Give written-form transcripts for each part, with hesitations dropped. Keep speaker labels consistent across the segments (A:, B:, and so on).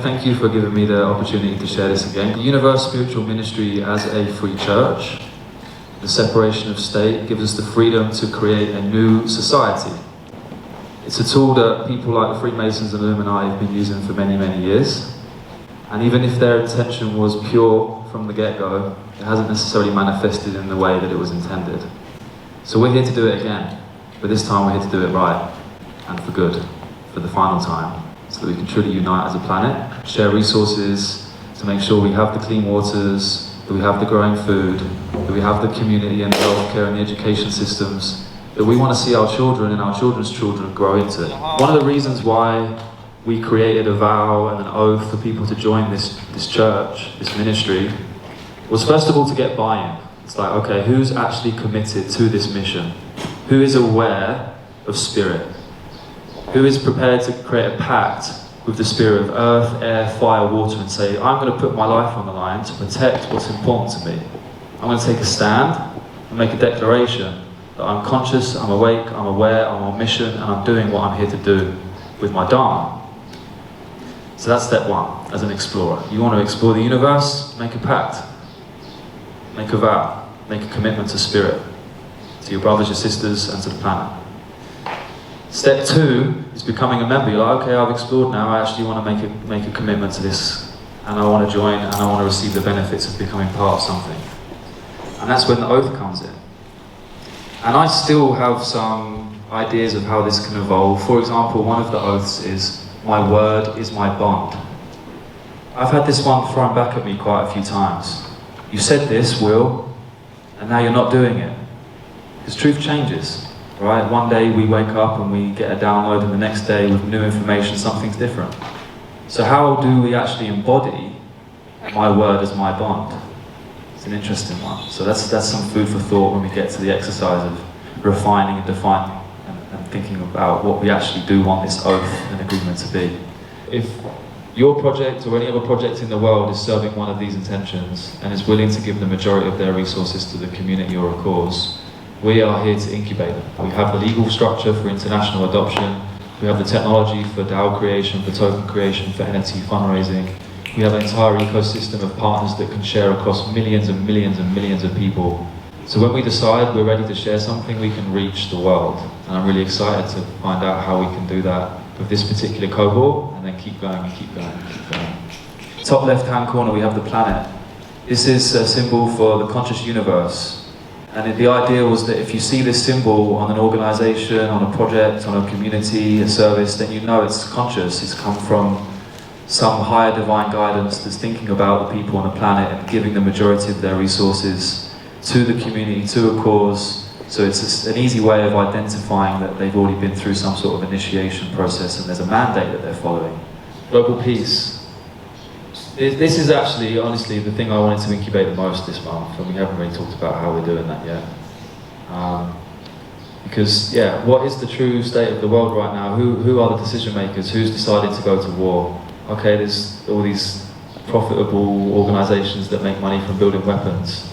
A: Thank you for giving me the opportunity to share this again. The Universe Spiritual Ministry as a free church, the separation of state, gives us the freedom to create a new society. It's a tool that people like the Freemasons and Illuminati have been using for many, many years. And even if their intention was pure from the get-go, it hasn't necessarily manifested in the way that it was intended. So we're here to do it again, but this time we're here to do it right and for good, for the final time, so that we can truly unite as a planet, share resources to make sure we have the clean waters, that we have the growing food, that we have the community and the healthcare and the education systems that we want to see our children and our children's children grow into. One of the reasons why we created a vow and an oath for people to join this church, this ministry, was first of all to get buy-in. It's like, okay, who's actually committed to this mission? Who is aware of spirit? Who is prepared to create a pact with the spirit of earth, air, fire, water, and say, I'm going to put my life on the line to protect what's important to me. I'm going to take a stand and make a declaration that I'm conscious, I'm awake, I'm aware, I'm on mission, and I'm doing what I'm here to do with my Dharma. So that's step one, as an explorer. You want to explore the universe, make a pact, make a vow, make a commitment to spirit, to your brothers, your sisters, and to the planet. Step two is becoming a member. You're like, okay, I've explored now, I actually want to make a commitment to this, and I want to join, and I want to receive the benefits of becoming part of something. And that's when the oath comes in. And I still have some ideas of how this can evolve. For example, one of the oaths is, my word is my bond. I've had this one thrown back at me quite a few times. You said this, Will, and now you're not doing it. Because truth changes. Right? One day we wake up and we get a download, and the next day with new information, something's different. So how do we actually embody my word as my bond? It's an interesting one. So that's some food for thought when we get to the exercise of refining and defining and thinking about what we actually do want this oath and agreement to be. If your project or any other project in the world is serving one of these intentions and is willing to give the majority of their resources to the community or a cause, we are here to incubate them. We have the legal structure for international adoption. We have the technology for DAO creation, for token creation, for NFT fundraising. We have an entire ecosystem of partners that can share across millions and millions and millions of people. So when we decide we're ready to share something, we can reach the world. And I'm really excited to find out how we can do that with this particular cohort, and then keep going and keep going and keep going. Top left-hand corner, we have the planet. This is a symbol for the conscious universe. And the idea was that if you see this symbol on an organization, on a project, on a community, a service, then you know it's conscious. It's come from some higher divine guidance that's thinking about the people on the planet and giving the majority of their resources to the community, to a cause. So it's an easy way of identifying that they've already been through some sort of initiation process and there's a mandate that they're following. Global peace. This is actually, honestly, the thing I wanted to incubate the most this month, and we haven't really talked about how we're doing that yet. Because, yeah, what is the true state of the world right now? Who are the decision makers? Who's decided to go to war? Okay, there's all these profitable organizations that make money from building weapons.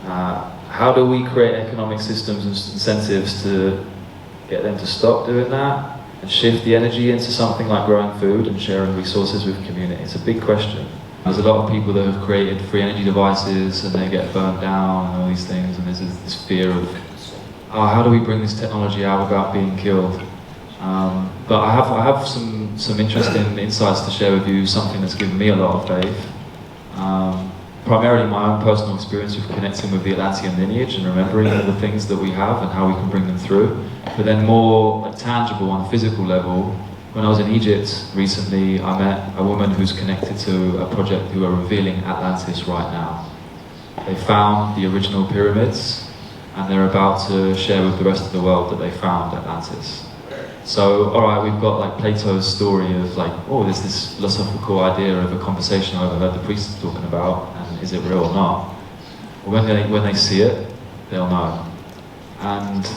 A: How do we create economic systems and incentives to get them to stop doing that and shift the energy into something like growing food and sharing resources with community? It's a big question. There's a lot of people that have created free energy devices and they get burned down and all these things, and there's this fear of, oh, how do we bring this technology out without being killed? But I have some interesting insights to share with you, something that's given me a lot of faith. Primarily my own personal experience with connecting with the Atlantean lineage and remembering all the things that we have and how we can bring them through. But then more tangible on a physical level, when I was in Egypt recently, I met a woman who's connected to a project who are revealing Atlantis right now. They found the original pyramids and they're about to share with the rest of the world that they found Atlantis. So, alright, we've got like Plato's story of like, oh, there's this philosophical idea of a conversation I overheard the priests talking about, and is it real or not? Well, when they see it, they'll know. And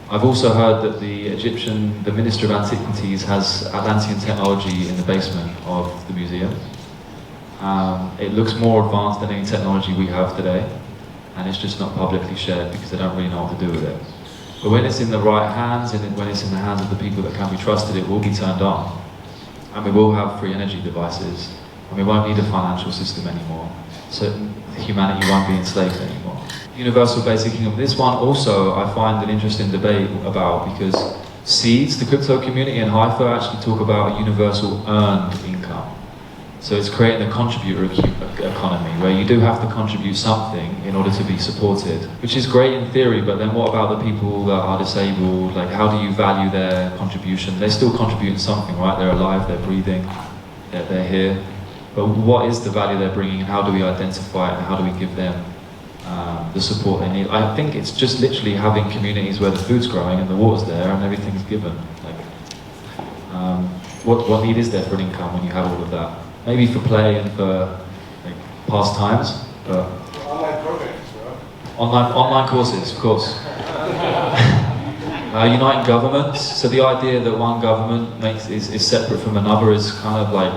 A: I've also heard that the Minister of Antiquities has Atlantean technology in the basement of the museum. It looks more advanced than any technology we have today, and it's just not publicly shared because they don't really know what to do with it. But when it's in the right hands, and when it's in the hands of the people that can be trusted, it will be turned on. and we will have free energy devices, and we won't need a financial system anymore. So humanity won't be enslaved anymore. Universal basic income. This one also I find an interesting debate about, because Seeds, the crypto community, and Hypha actually talk about a universal earned income. So it's creating a contributor economy where you do have to contribute something in order to be supported, which is great in theory, but then what about the people that are disabled? Like, how do you value their contribution? They're still contributing something, right? They're alive, they're breathing, they're here. But what is the value they're bringing, and how do we identify it, and how do we give them the support they need? I think it's just literally having communities where the food's growing and the water's there and everything's given. Like, what need is there for an income when you have all of that? Maybe for play and for like pastimes, but
B: online programs, right?
A: Online courses, of course. Uniting governments. So the idea that one government is separate from another is kind of like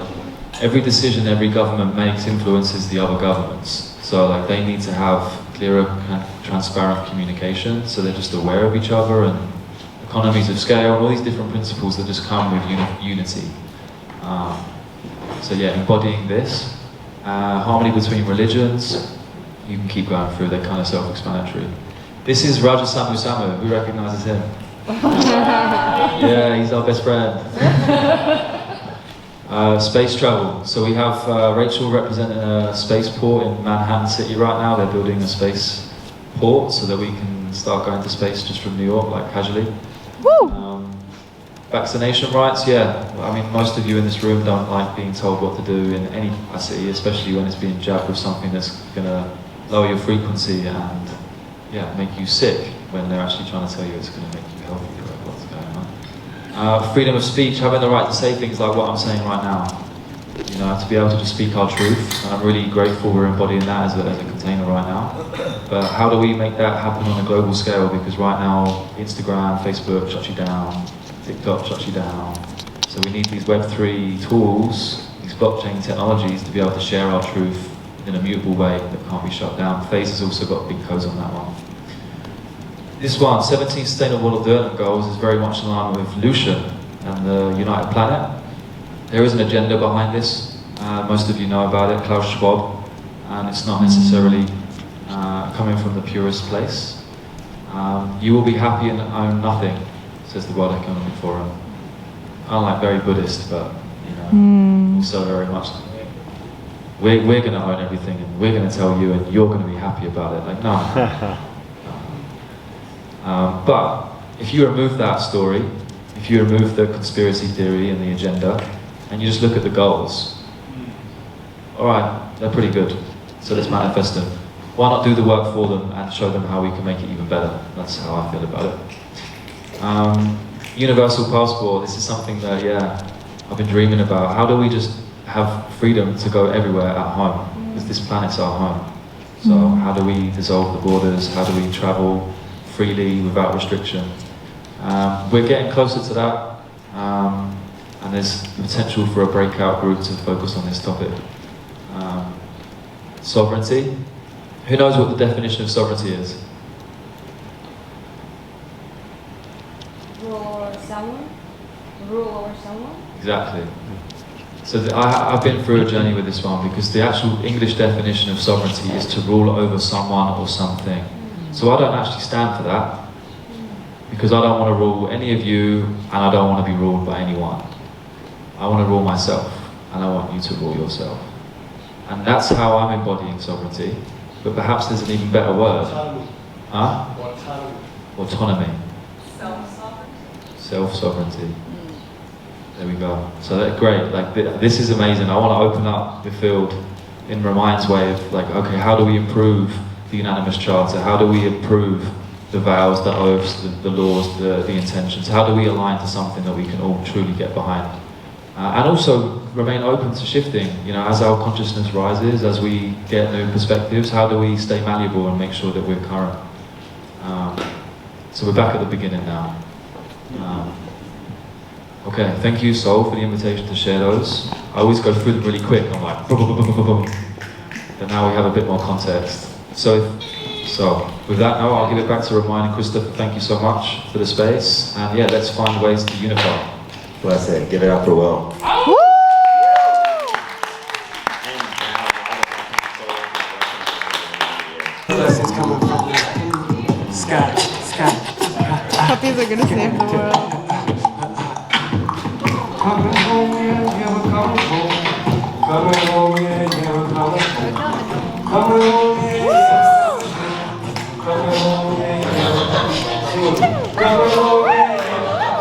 A: every decision every government makes influences the other governments. So like they need to have clearer and transparent communication, so they're just aware of each other, and economies of scale and all these different principles that just come with unity. So yeah, embodying this, harmony between religions, you can keep going through, they're kind of self-explanatory. This is Raja Samu Samu, who recognizes him? Yeah, he's our best friend. Space travel. So we have Rachel representing a spaceport in Manhattan City right now. They're building a space port so that we can start going to space just from New York, like casually. Vaccination rights, yeah. I mean, most of you in this room don't like being told what to do in any capacity, especially when it's being jabbed with something that's going to lower your frequency and make you sick, when they're actually trying to tell you it's going to make you healthy or what's going on. Freedom of speech, having the right to say things like what I'm saying right now. You know, to be able to just speak our truth, and I'm really grateful we're embodying that as a container right now. But how do we make that happen on a global scale? Because right now, Instagram, Facebook shuts you down, TikTok shuts you down. So we need these Web3 tools, these blockchain technologies to be able to share our truth in a mutable way that can't be shut down. FaZe has also got big codes on that one. This one, 17 Sustainable Development Goals, is very much in line with Lucian and the United Planet. There is an agenda behind this. Most of you know about it, Klaus Schwab, and it's not necessarily coming from the purest place. You will be happy and own nothing, says the World Economic Forum. Kind of like very Buddhist, but you know, also very much we're going to own everything, and we're going to tell you, and you're going to be happy about it. Like, no. But if you remove that story, if you remove the conspiracy theory and the agenda, and you just look at the goals, all right, they're pretty good, so let's manifest them. Why not do the work for them and show them how we can make it even better? That's how I feel about it. Universal passport, this is something that, I've been dreaming about. How do we just have freedom to go everywhere at home? Because this planet's our home. So how do we dissolve the borders? How do we travel freely without restriction? We're getting closer to that, and there's potential for a breakout group to focus on this topic. Sovereignty. Who knows what the definition of sovereignty is?
C: Rule over someone?
A: Exactly. So I've been through a journey with this one, because the actual English definition of sovereignty is to rule over someone or something. So I don't actually stand for that, because I don't want to rule any of you, and I don't want to be ruled by anyone. I want to rule myself, and I want you to rule yourself. And that's how I'm embodying sovereignty. But perhaps there's an even better word.
B: Autonomy.
A: Huh?
B: Autonomy.
A: Autonomy.
C: Self-sovereignty.
A: Self-sovereignty. There we go. So that's great. Like this is amazing. I want to open up the field in Ramai's way of like, okay, how do we improve the unanimous charter? How do we improve the vows, the oaths, the laws, the intentions? How do we align to something that we can all truly get behind? And also remain open to shifting. You know, as our consciousness rises, as we get new perspectives, how do we stay malleable and make sure that we're current? So we're back at the beginning now. Okay, thank you, Soul, for the invitation to share those. I always go through them really quick. I'm like, boom, boom, boom, boom, boom. But now we have a bit more context. So with that now, I'll give it back to Ramai and Christopher. Thank you so much for the space. And yeah, let's find ways to unify.
D: Bless it. Give it up for Will.
C: Woo!
D: coming from the sky.
C: Puppies are gonna save the world.
D: Coming home, yeah, yeah, we're coming home. Coming home, yeah, yeah, we're coming home. Coming home, yeah, yeah. Coming home, yeah, yeah, we're coming home. Coming home, yeah, yeah.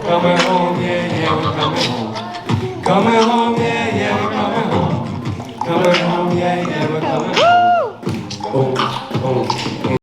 D: Coming home, yeah, yeah, we're coming home. Coming home, yeah.